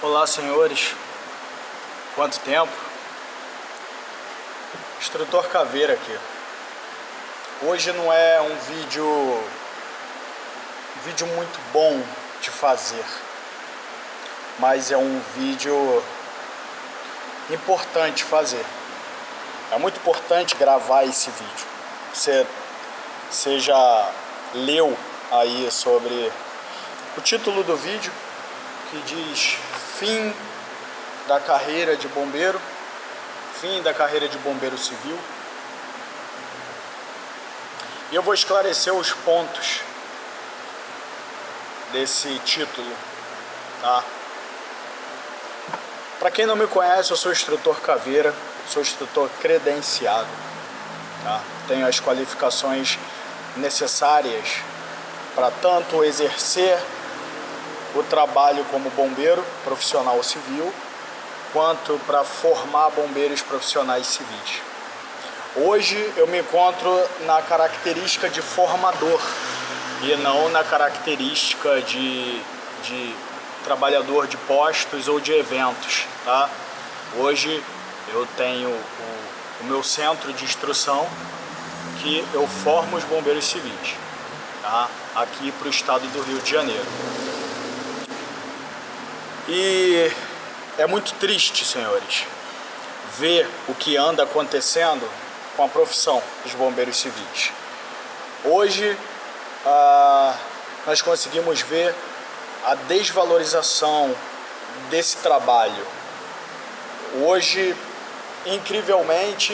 Olá, senhores. Quanto tempo? Instrutor Caveira aqui. Hoje não é um vídeo muito bom de fazer, mas é um vídeo importante fazer. É muito importante gravar esse vídeo. Você já leu aí sobre o título do vídeo, que diz fim da carreira de bombeiro, fim da carreira de bombeiro civil. E eu vou esclarecer os pontos desse título, tá? Para quem não me conhece, eu sou instrutor Caveira, sou instrutor credenciado, tá? Tenho as qualificações necessárias para tanto exercer o trabalho como bombeiro profissional civil, quanto para formar bombeiros profissionais civis. Hoje eu me encontro na característica de formador e não na característica de trabalhador de postos ou de eventos, tá? Hoje eu tenho o meu centro de instrução, que eu formo os bombeiros civis, tá? Aqui para o estado do Rio de Janeiro. E é muito triste, senhores, ver o que anda acontecendo com a profissão dos bombeiros civis. Hoje nós conseguimos ver a desvalorização desse trabalho. Hoje, incrivelmente,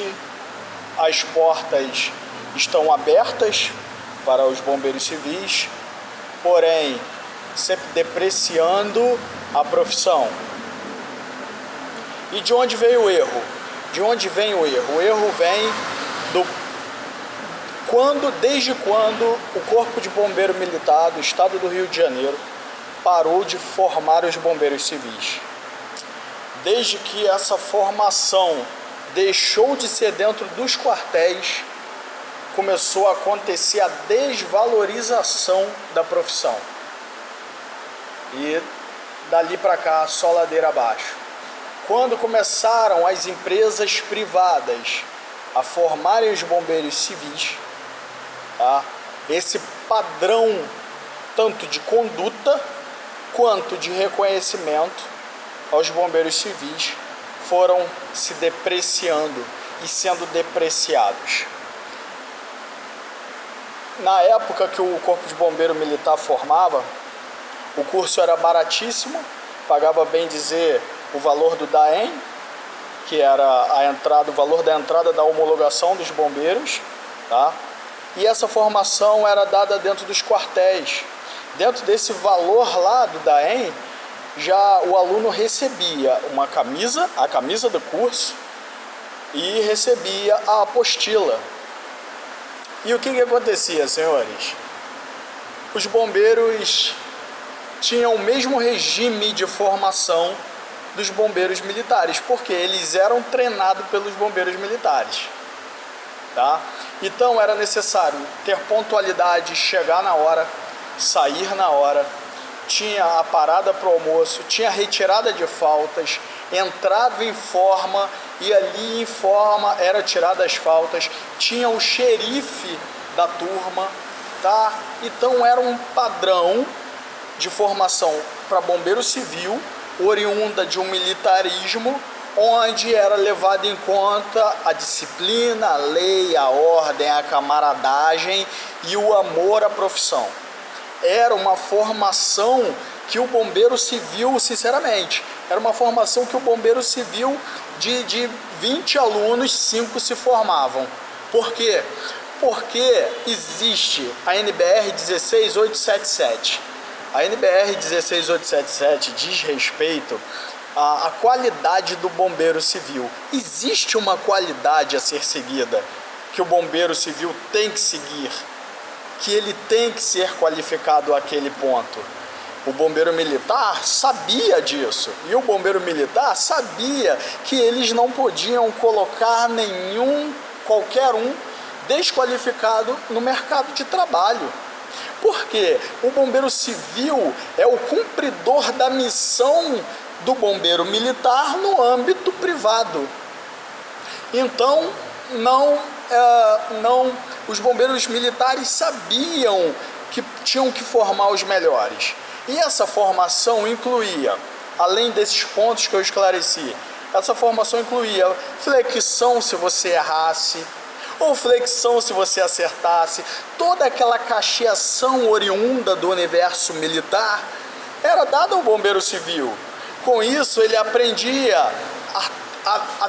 as portas estão abertas para os bombeiros civis, porém sempre depreciando a profissão. E de onde veio o erro? De onde vem o erro? O erro vem desde quando o Corpo de Bombeiro Militar do Estado do Rio de Janeiro parou de formar os bombeiros civis. Desde que essa formação deixou de ser dentro dos quartéis, começou a acontecer a desvalorização da profissão. E dali para cá, só ladeira abaixo. Quando começaram as empresas privadas a formarem os bombeiros civis, tá? Esse padrão tanto de conduta quanto de reconhecimento aos bombeiros civis foram se depreciando e sendo depreciados. Na época que o Corpo de Bombeiro Militar formava, o curso era baratíssimo, pagava bem dizer o valor do DAEM, que era a entrada, o valor da entrada da homologação dos bombeiros, tá? E essa formação era dada dentro dos quartéis. Dentro desse valor lá do DAEM, já o aluno recebia uma camisa, a camisa do curso, e recebia a apostila. E o que acontecia, senhores? Os bombeiros tinham o mesmo regime de formação dos bombeiros militares, porque eles eram treinados pelos bombeiros militares, tá? Então era necessário ter pontualidade, chegar na hora, sair na hora, tinha a parada para o almoço, tinha retirada de faltas, entrava em forma e ali em forma era tirada as faltas, tinha o xerife da turma, tá? Então era um padrão de formação para bombeiro civil, oriunda de um militarismo, onde era levado em conta a disciplina, a lei, a ordem, a camaradagem e o amor à profissão. Era uma formação que o bombeiro civil, sinceramente, era uma formação que o bombeiro civil, de 20 alunos, 5 se formavam. Por quê? Porque existe a NBR 16877. A NBR 16877 diz respeito à qualidade do bombeiro civil. Existe uma qualidade a ser seguida, que o bombeiro civil tem que seguir, que ele tem que ser qualificado àquele ponto. O bombeiro militar sabia disso, e o bombeiro militar sabia que eles não podiam colocar qualquer um desqualificado no mercado de trabalho. Porque o bombeiro civil é o cumpridor da missão do bombeiro militar no âmbito privado. Então, os bombeiros militares sabiam que tinham que formar os melhores. E essa formação incluía, além desses pontos que eu esclareci, essa formação incluía flexão se você errasse, ou flexão se você acertasse. Toda aquela cacheação oriunda do universo militar era dada ao bombeiro civil. Com isso, ele aprendia a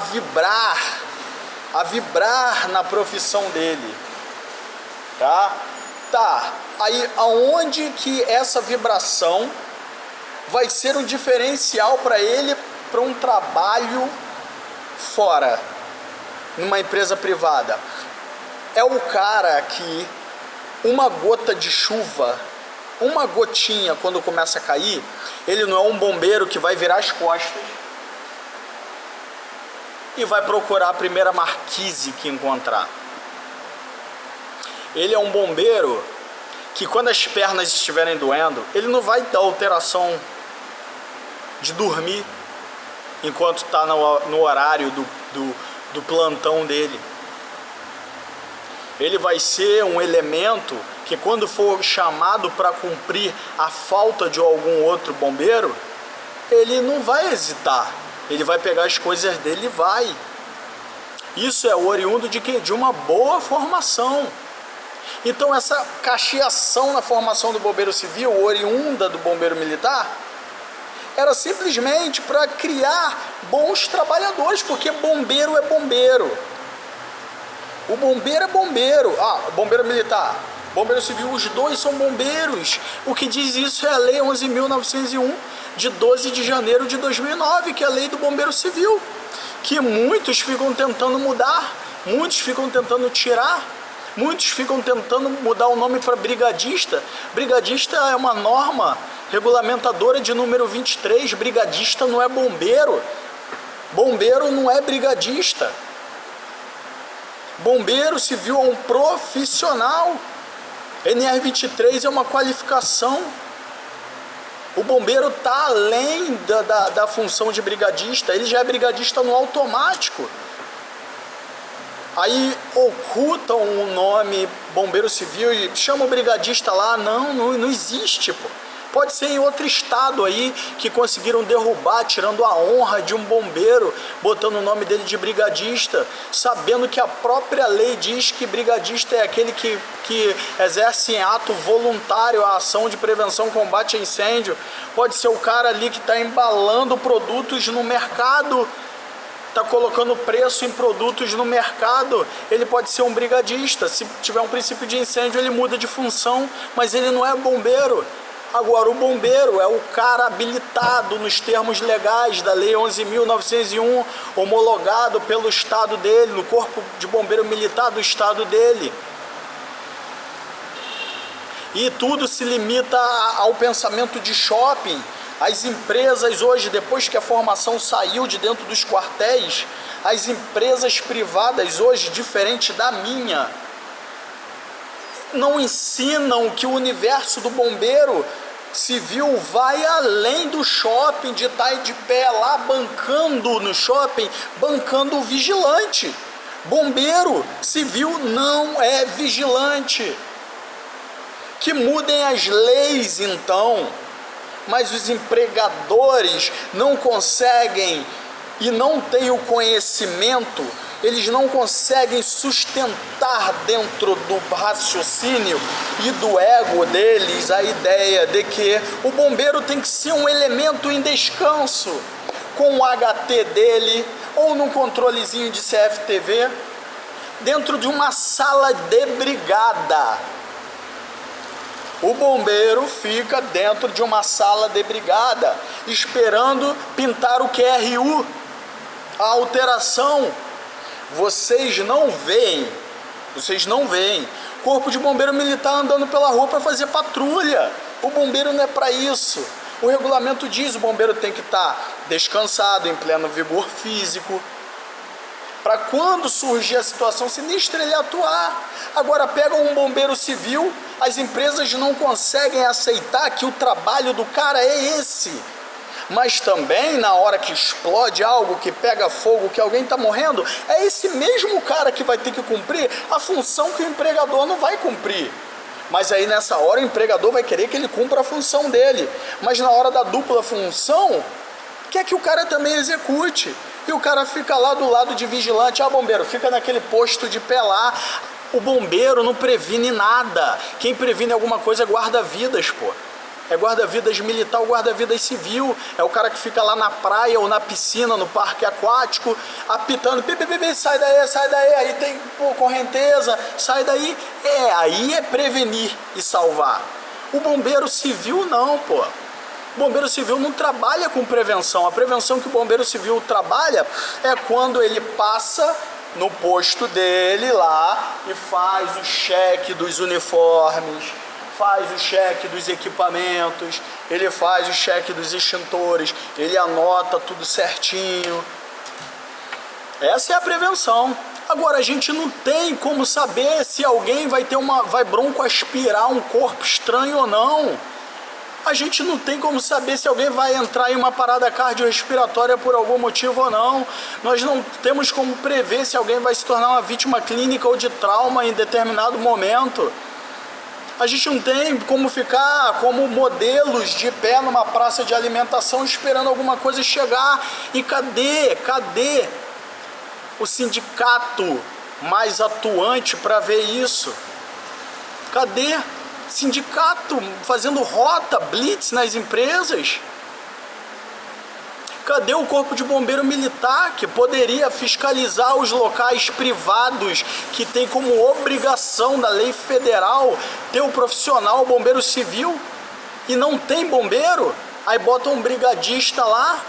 vibrar na profissão dele. Tá, aí aonde que essa vibração vai ser um diferencial para ele para um trabalho fora, numa empresa privada? É o cara que uma gota de chuva, uma gotinha quando começa a cair, ele não é um bombeiro que vai virar as costas e vai procurar a primeira marquise que encontrar. Ele é um bombeiro que, quando as pernas estiverem doendo, ele não vai dar alteração de dormir enquanto está no horário do plantão dele. Ele vai ser um elemento que, quando for chamado para cumprir a falta de algum outro bombeiro, ele não vai hesitar. Ele vai pegar as coisas dele e vai. Isso é oriundo de quê? De uma boa formação. Então, essa cacheação na formação do bombeiro civil, oriunda do bombeiro militar, era simplesmente para criar bons trabalhadores, porque bombeiro é bombeiro. O bombeiro é bombeiro. Bombeiro militar, bombeiro civil, os dois são bombeiros. O que diz isso é a Lei 11.901, de 12 de janeiro de 2009, que é a Lei do Bombeiro Civil, que muitos ficam tentando mudar, muitos ficam tentando tirar, muitos ficam tentando mudar o nome para brigadista. Brigadista é uma norma regulamentadora de número 23. Brigadista não é bombeiro. Bombeiro não é brigadista. Bombeiro civil é um profissional. NR23 é uma qualificação. O bombeiro está além da função de brigadista. Ele já é brigadista no automático. Aí ocultam o nome bombeiro civil e chamam o brigadista lá. Não existe, pô. Pode ser em outro estado aí que conseguiram derrubar, tirando a honra de um bombeiro, botando o nome dele de brigadista, sabendo que a própria lei diz que brigadista é aquele que exerce em ato voluntário a ação de prevenção e combate a incêndio. Pode ser o cara ali que está embalando produtos no mercado, está colocando preço em produtos no mercado. Ele pode ser um brigadista. Se tiver um princípio de incêndio, ele muda de função, mas ele não é bombeiro. Agora, o bombeiro é o cara habilitado nos termos legais da Lei 11.901, homologado pelo estado dele, no Corpo de Bombeiro Militar do estado dele. E tudo se limita ao pensamento de shopping. As empresas hoje, depois que a formação saiu de dentro dos quartéis, as empresas privadas hoje, diferente da minha, não ensinam que o universo do bombeiro civil vai além do shopping, de estar de pé lá bancando no shopping, bancando o vigilante. Bombeiro civil não é vigilante. Que mudem as leis então, mas os empregadores não conseguem e não têm o conhecimento. Eles não conseguem sustentar dentro do raciocínio e do ego deles a ideia de que o bombeiro tem que ser um elemento em descanso, com o HT dele ou num controlezinho de CFTV, dentro de uma sala de brigada. O bombeiro fica dentro de uma sala de brigada, esperando pintar o QRU, a alteração. Vocês não veem Corpo de Bombeiro Militar andando pela rua para fazer patrulha. O bombeiro não é para isso. O regulamento diz: o bombeiro tem que estar descansado, em pleno vigor físico, para quando surgir a situação sinistra ele atuar. Agora pegam um bombeiro civil, as empresas não conseguem aceitar que o trabalho do cara é esse. mas também na hora que explode algo, que pega fogo, que alguém está morrendo, é esse mesmo cara que vai ter que cumprir a função que o empregador não vai cumprir. Mas aí nessa hora o empregador vai querer que ele cumpra a função dele, mas na hora da dupla função, quer que o cara também execute. E o cara fica lá do lado de vigilante, bombeiro, fica naquele posto de pé lá. O bombeiro não previne nada. Quem previne alguma coisa é guarda-vidas, pô. É guarda-vidas militar ou guarda-vidas civil. É o cara que fica lá na praia ou na piscina, no parque aquático, apitando, sai daí, aí tem correnteza, sai daí. Aí é prevenir e salvar. O bombeiro civil não, pô. O bombeiro civil não trabalha com prevenção. A prevenção que o bombeiro civil trabalha é quando ele passa no posto dele lá e faz o cheque dos uniformes, faz o cheque dos equipamentos, ele faz o cheque dos extintores, ele anota tudo certinho. Essa é a prevenção. Agora, a gente não tem como saber se alguém vai broncoaspirar um corpo estranho ou não. A gente não tem como saber se alguém vai entrar em uma parada cardiorrespiratória por algum motivo ou não. Nós não temos como prever se alguém vai se tornar uma vítima clínica ou de trauma em determinado momento. A gente não tem como ficar como modelos de pé numa praça de alimentação esperando alguma coisa chegar. E cadê o sindicato mais atuante para ver isso? Cadê? Sindicato fazendo rota, blitz nas empresas? Cadê o Corpo de Bombeiro Militar, que poderia fiscalizar os locais privados, que tem como obrigação da lei federal ter o profissional bombeiro civil, e não tem bombeiro? Aí bota um brigadista lá,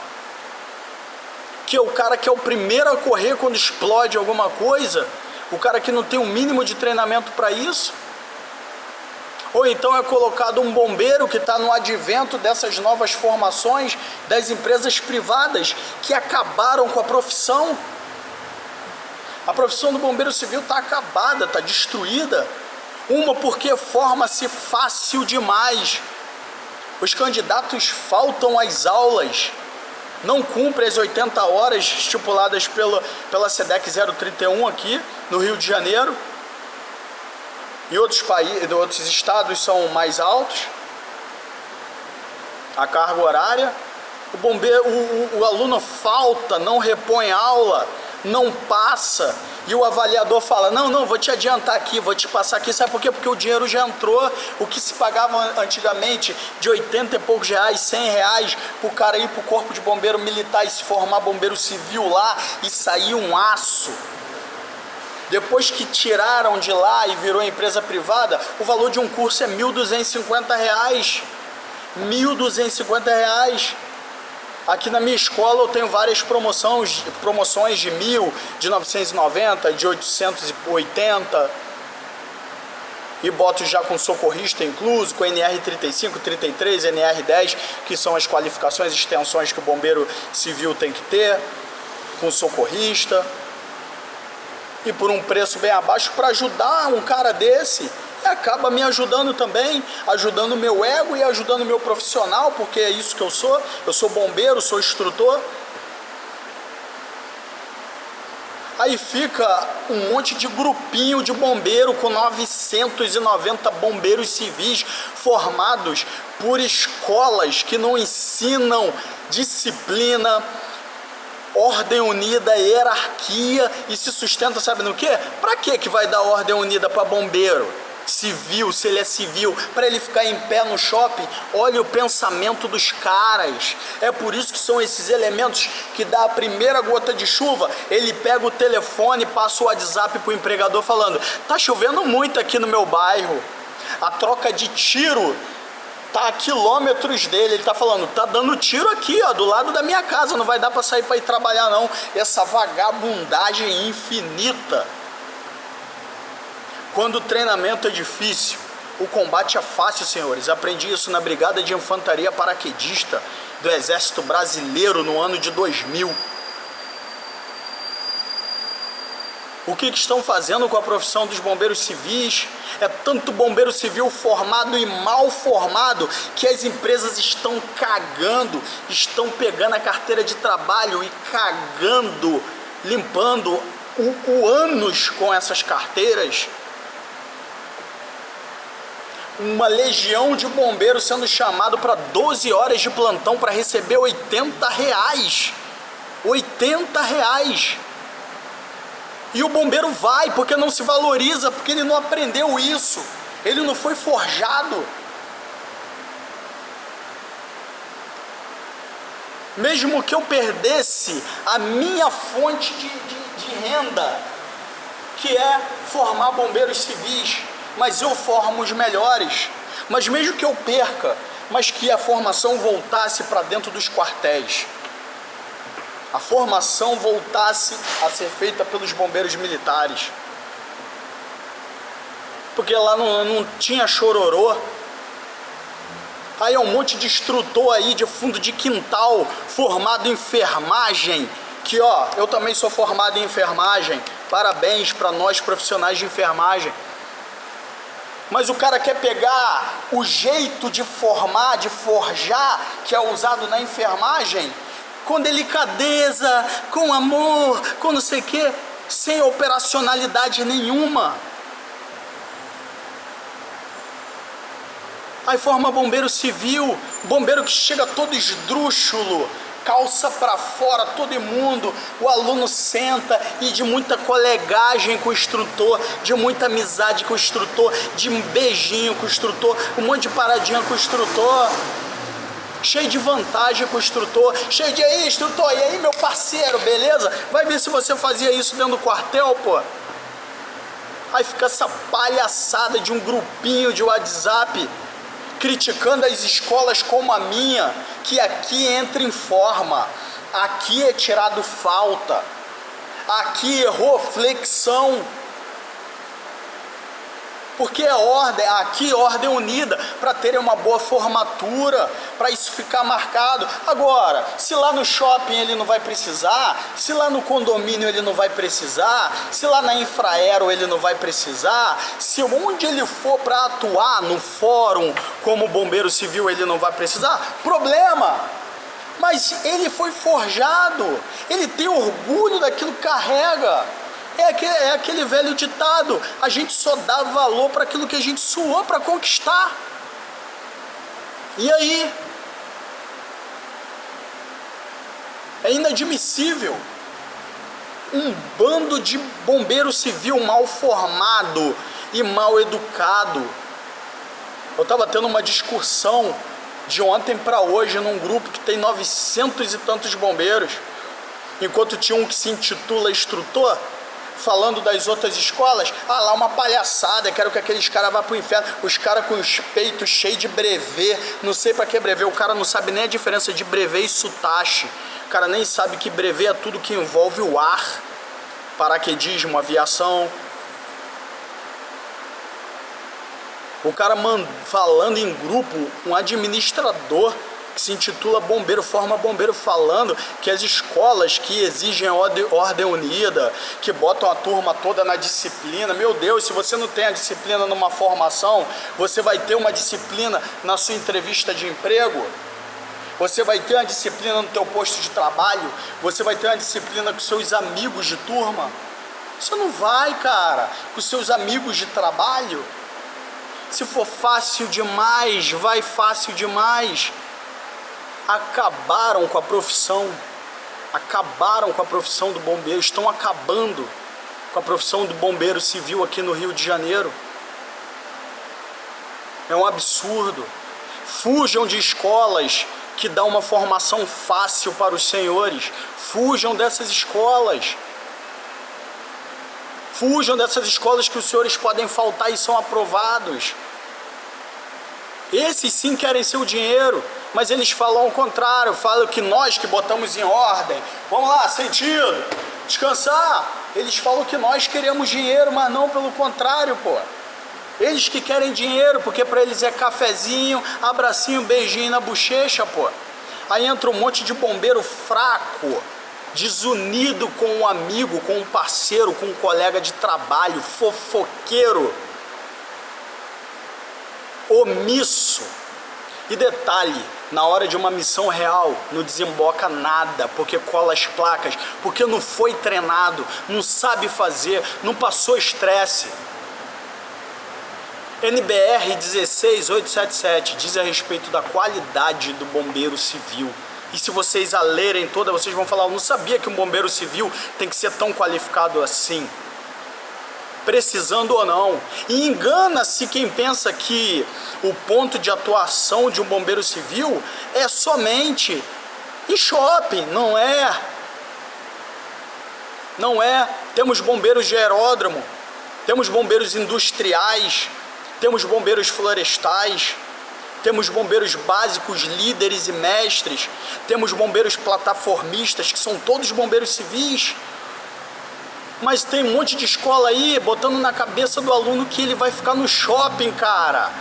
que é o cara que é o primeiro a correr quando explode alguma coisa, o cara que não tem um mínimo de treinamento para isso. Ou então é colocado um bombeiro que está no advento dessas novas formações das empresas privadas que acabaram com a profissão. A profissão do bombeiro civil está acabada, está destruída. Uma porque forma-se fácil demais. Os candidatos faltam às aulas, não cumprem as 80 horas estipuladas pela SEDEC 031 aqui no Rio de Janeiro. E outros estados são mais altos, a carga horária. O aluno falta, não repõe aula, não passa, e o avaliador fala, não, vou te adiantar aqui, vou te passar aqui. Sabe por quê? Porque o dinheiro já entrou. O que se pagava antigamente de 80 e poucos reais, 100 reais, para o cara ir para o Corpo de Bombeiro Militar e se formar bombeiro civil lá e sair um aço. Depois que tiraram de lá e virou empresa privada, o valor de um curso é R$ 1.250. R$ 1.250. Aqui na minha escola eu tenho várias promoções de 1.000, de 990, de 880. E boto já com socorrista incluso, com NR35, 33, NR10, que são as qualificações e extensões que o bombeiro civil tem que ter, com socorrista. E por um preço bem abaixo, para ajudar um cara desse, acaba me ajudando também, ajudando o meu ego e ajudando o meu profissional, porque é isso que eu sou bombeiro, sou instrutor. Aí fica um monte de grupinho de bombeiro com 990 bombeiros civis formados por escolas que não ensinam disciplina, ordem unida, hierarquia, e se sustenta, sabe no quê? Pra que vai dar ordem unida para bombeiro civil, se ele é civil? Para ele ficar em pé no shopping? Olha o pensamento dos caras. É por isso que são esses elementos que dá a primeira gota de chuva, ele pega o telefone, passa o WhatsApp pro empregador falando, tá chovendo muito aqui no meu bairro, a troca de tiro tá a quilômetros dele, ele tá falando, tá dando tiro aqui, ó, do lado da minha casa, não vai dar para sair para ir trabalhar não. Essa vagabundagem infinita. Quando o treinamento é difícil, o combate é fácil, senhores. Aprendi isso na Brigada de Infantaria Paraquedista do Exército Brasileiro no ano de 2000. O que estão fazendo com a profissão dos bombeiros civis? É tanto bombeiro civil formado e mal formado que as empresas estão cagando, estão pegando a carteira de trabalho e cagando, limpando o ânus com essas carteiras. Uma legião de bombeiros sendo chamado para 12 horas de plantão para receber R$80. R$80. E o bombeiro vai porque não se valoriza, porque ele não aprendeu isso. Ele não foi forjado. Mesmo que eu perdesse a minha fonte de renda, que é formar bombeiros civis, mas eu formo os melhores. Mas mesmo que eu perca, mas que a formação voltasse para dentro dos quartéis, a formação voltasse a ser feita pelos bombeiros militares, porque lá não tinha chororô. Aí é um monte de instrutor aí de fundo de quintal, formado em enfermagem, que ó, eu também sou formado em enfermagem, parabéns para nós profissionais de enfermagem. Mas o cara quer pegar o jeito de formar, de forjar, que é usado na enfermagem, com delicadeza, com amor, com não sei o que, sem operacionalidade nenhuma. Aí forma bombeiro civil, bombeiro que chega todo esdrúxulo, calça pra fora, todo imundo, o aluno senta e de muita colegagem com o instrutor, de muita amizade com o instrutor, de um beijinho com o instrutor, um monte de paradinha com o instrutor, cheio de vantagem com o instrutor, cheio de aí, instrutor, e aí meu parceiro, beleza? Vai ver se você fazia isso dentro do quartel, pô. Aí fica essa palhaçada de um grupinho de WhatsApp criticando as escolas como a minha, que aqui entra em forma, aqui é tirado falta, aqui errou flexão, porque é ordem, aqui ordem unida, para terem uma boa formatura, para isso ficar marcado. Agora, se lá no shopping ele não vai precisar, se lá no condomínio ele não vai precisar, se lá na Infraero ele não vai precisar, se onde ele for para atuar no fórum como bombeiro civil ele não vai precisar, problema. Mas ele foi forjado, ele tem orgulho daquilo que carrega. É aquele velho ditado, a gente só dá valor para aquilo que a gente suou para conquistar. E aí? É inadmissível um bando de bombeiro civil mal formado e mal educado. Eu estava tendo uma discussão de ontem para hoje num grupo que tem 900 e tantos bombeiros, enquanto tinha um que se intitula instrutor, falando das outras escolas, lá uma palhaçada, quero que aqueles caras vá pro inferno, os caras com os peitos cheios de brevê, não sei pra que brevê, o cara não sabe nem a diferença de brevê e sotache, o cara nem sabe que brevê é tudo que envolve o ar, paraquedismo, aviação. O cara falando em grupo, um administrador que se intitula bombeiro, forma bombeiro, falando que as escolas que exigem ordem unida, que botam a turma toda na disciplina, meu Deus, se você não tem a disciplina numa formação, você vai ter uma disciplina na sua entrevista de emprego, você vai ter uma disciplina no teu posto de trabalho, você vai ter uma disciplina com seus amigos de turma. Você não vai, cara, com seus amigos de trabalho. Se for fácil demais, vai fácil demais. Acabaram com a profissão do bombeiro, estão acabando com a profissão do bombeiro civil aqui no Rio de Janeiro. É um absurdo. Fujam de escolas que dão uma formação fácil para os senhores, fujam dessas escolas. Fujam dessas escolas que os senhores podem faltar e são aprovados. Esses sim querem seu dinheiro, mas eles falam ao contrário, falam que nós que botamos em ordem, vamos lá, sentido, descansar. Eles falam que nós queremos dinheiro, mas não pelo contrário, pô. Eles que querem dinheiro, porque para eles é cafezinho, abracinho, beijinho na bochecha, pô. Aí entra um monte de bombeiro fraco, desunido com um amigo, com um parceiro, com um colega de trabalho, fofoqueiro, omisso. E detalhe, na hora de uma missão real, não desemboca nada, porque cola as placas, porque não foi treinado, não sabe fazer, não passou estresse. NBR 16877 diz a respeito da qualidade do bombeiro civil. E se vocês a lerem toda, vocês vão falar, eu não sabia que um bombeiro civil tem que ser tão qualificado assim. Precisando ou não. E engana-se quem pensa que o ponto de atuação de um bombeiro civil é somente em shopping. Não é. Não é. Temos bombeiros de aeródromo, temos bombeiros industriais, temos bombeiros florestais, temos bombeiros básicos, líderes e mestres, temos bombeiros plataformistas, que são todos bombeiros civis. Mas tem um monte de escola aí botando na cabeça do aluno que ele vai ficar no shopping, cara.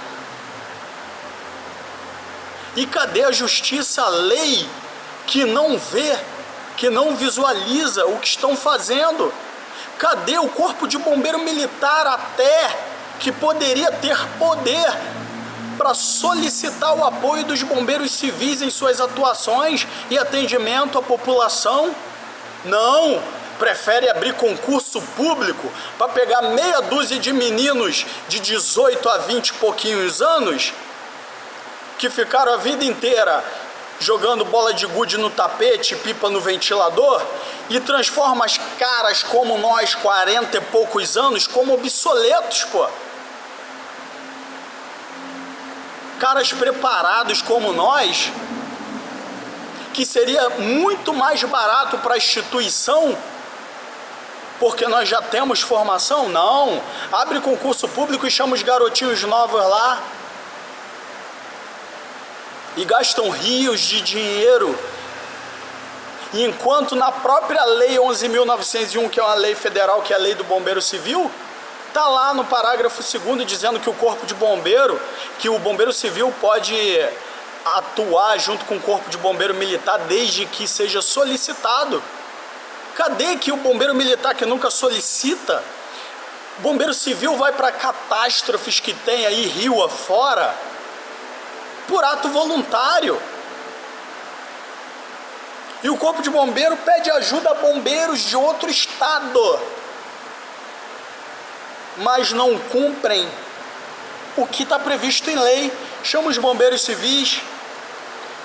E cadê a justiça, a lei, que não vê, que não visualiza o que estão fazendo? Cadê o corpo de bombeiro militar até que poderia ter poder para solicitar o apoio dos bombeiros civis em suas atuações e atendimento à população? Não! Prefere abrir concurso público para pegar meia dúzia de meninos de 18 a 20 e pouquinhos anos que ficaram a vida inteira jogando bola de gude no tapete, pipa no ventilador, e transforma as caras como nós, 40 e poucos anos, como obsoletos, pô. Caras preparados como nós, que seria muito mais barato para a instituição, porque nós já temos formação? Não. Abre concurso público e chama os garotinhos novos lá. E gastam rios de dinheiro. E enquanto na própria lei 11.901, que é uma lei federal, que é a lei do bombeiro civil, está lá no parágrafo 2º dizendo que o corpo de bombeiro, que o bombeiro civil pode atuar junto com o corpo de bombeiro militar desde que seja solicitado. Cadê que o bombeiro militar que nunca solicita? Bombeiro civil vai para catástrofes que tem aí rio afora por ato voluntário. E o corpo de bombeiro pede ajuda a bombeiros de outro estado, mas não cumprem o que está previsto em lei. Chama os bombeiros civis.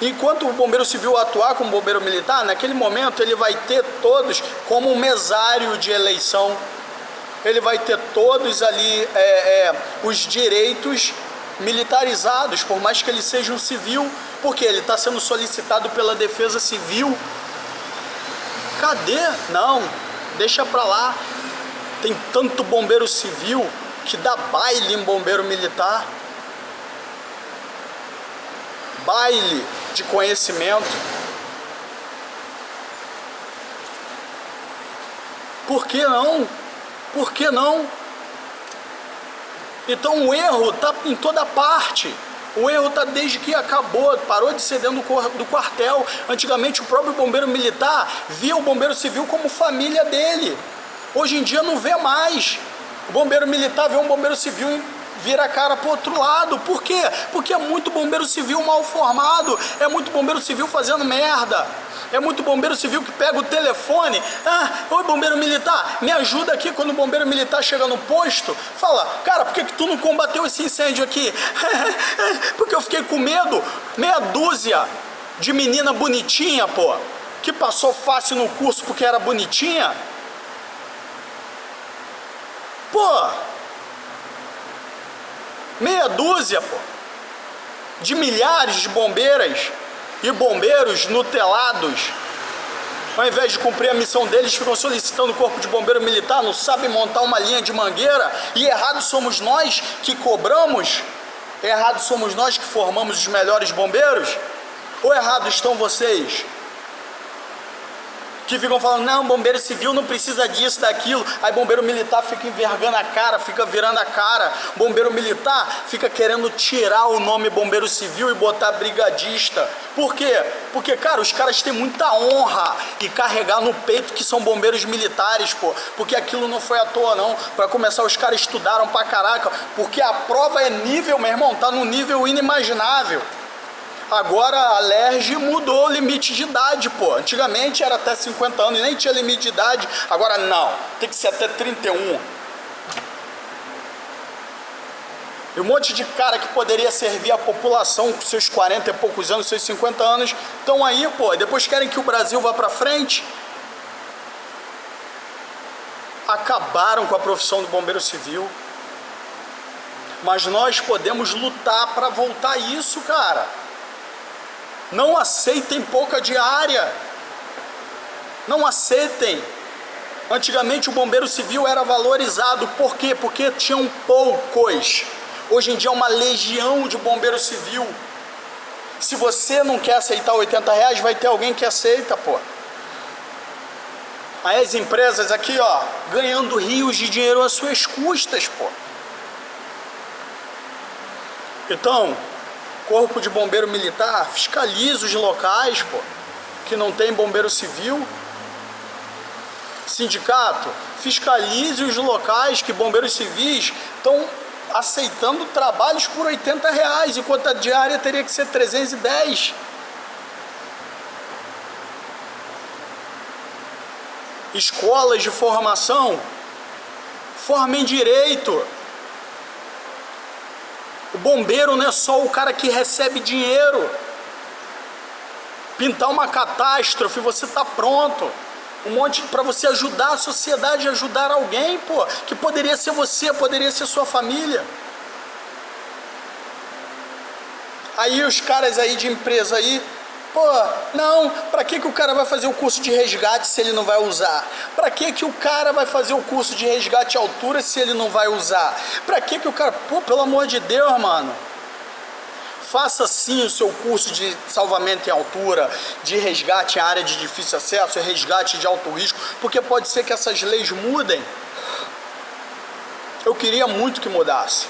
Enquanto o bombeiro civil atuar como bombeiro militar, naquele momento ele vai ter todos como um mesário de eleição. Ele vai ter todos ali os direitos militarizados, por mais que ele seja um civil, porque ele está sendo solicitado pela defesa civil. Cadê? Não, deixa pra lá. Tem tanto bombeiro civil que dá baile em bombeiro militar. Baile de conhecimento. Por que não? Por que não? Então o erro está em toda parte. O erro está desde que acabou, parou de ser dentro do quartel. Antigamente o próprio bombeiro militar via o bombeiro civil como família dele. Hoje em dia não vê mais. O bombeiro militar vê um bombeiro civil e vira a cara para o outro lado. Por quê? Porque é muito bombeiro civil mal formado, é muito bombeiro civil fazendo merda. É muito bombeiro civil que pega o telefone. Oi, bombeiro militar, me ajuda aqui. Quando o bombeiro militar chega no posto, fala, cara, por que tu não combateu esse incêndio aqui? Porque eu fiquei com medo. Meia dúzia de menina bonitinha, pô, que passou fácil no curso porque era bonitinha. Pô, meia dúzia, pô, de milhares de bombeiras e bombeiros nutelados, ao invés de cumprir a missão deles, ficam solicitando o corpo de bombeiro militar, não sabem montar uma linha de mangueira. E errado somos nós que cobramos? Errado somos nós que formamos os melhores bombeiros? Ou errado estão vocês? que ficam falando, não, bombeiro civil não precisa disso, daquilo, aí bombeiro militar fica envergando a cara, fica virando a cara, bombeiro militar fica querendo tirar o nome bombeiro civil e botar brigadista. Por quê? Porque, cara, os caras têm muita honra e carregar no peito que são bombeiros militares, pô, porque aquilo não foi à toa, não. Pra começar, os caras estudaram pra caraca, porque a prova é nível, meu irmão, tá num nível inimaginável. Agora a LERJ mudou o limite de idade, pô. Antigamente era até 50 anos e nem tinha limite de idade. Agora não, tem que ser até 31. E um monte de cara que poderia servir a população com seus 40 e poucos anos, seus 50 anos, estão aí, pô. E depois querem que o Brasil vá pra frente. Acabaram com a profissão do bombeiro civil. Mas nós podemos lutar para voltar isso, cara. Não aceitem pouca diária. Não aceitem. Antigamente o bombeiro civil era valorizado. Por quê? Porque tinham poucos. Hoje em dia é uma legião de bombeiro civil. Se você não quer aceitar R$80, vai ter alguém que aceita, pô. Aí as empresas aqui, ó, ganhando rios de dinheiro às suas custas, pô. Então, Corpo de Bombeiro Militar, fiscaliza os locais, pô, que não tem bombeiro civil. Sindicato, fiscalize os locais que bombeiros civis estão aceitando trabalhos por R$80, enquanto a diária teria que ser 310. Escolas de formação, formem direito. O bombeiro não é só o cara que recebe dinheiro. Pintar uma catástrofe, você tá pronto. Um monte para você ajudar a sociedade, ajudar alguém, pô, que poderia ser você, poderia ser sua família. Aí os caras aí de empresa aí, pô, não, pra que o cara vai fazer o curso de resgate se ele não vai usar? Pra que o cara vai fazer o curso de resgate à altura se ele não vai usar? Pra que o cara, pô, pelo amor de Deus, mano. Faça sim o seu curso de salvamento em altura, de resgate em área de difícil acesso, resgate de alto risco, porque pode ser que essas leis mudem. Eu queria muito que mudasse.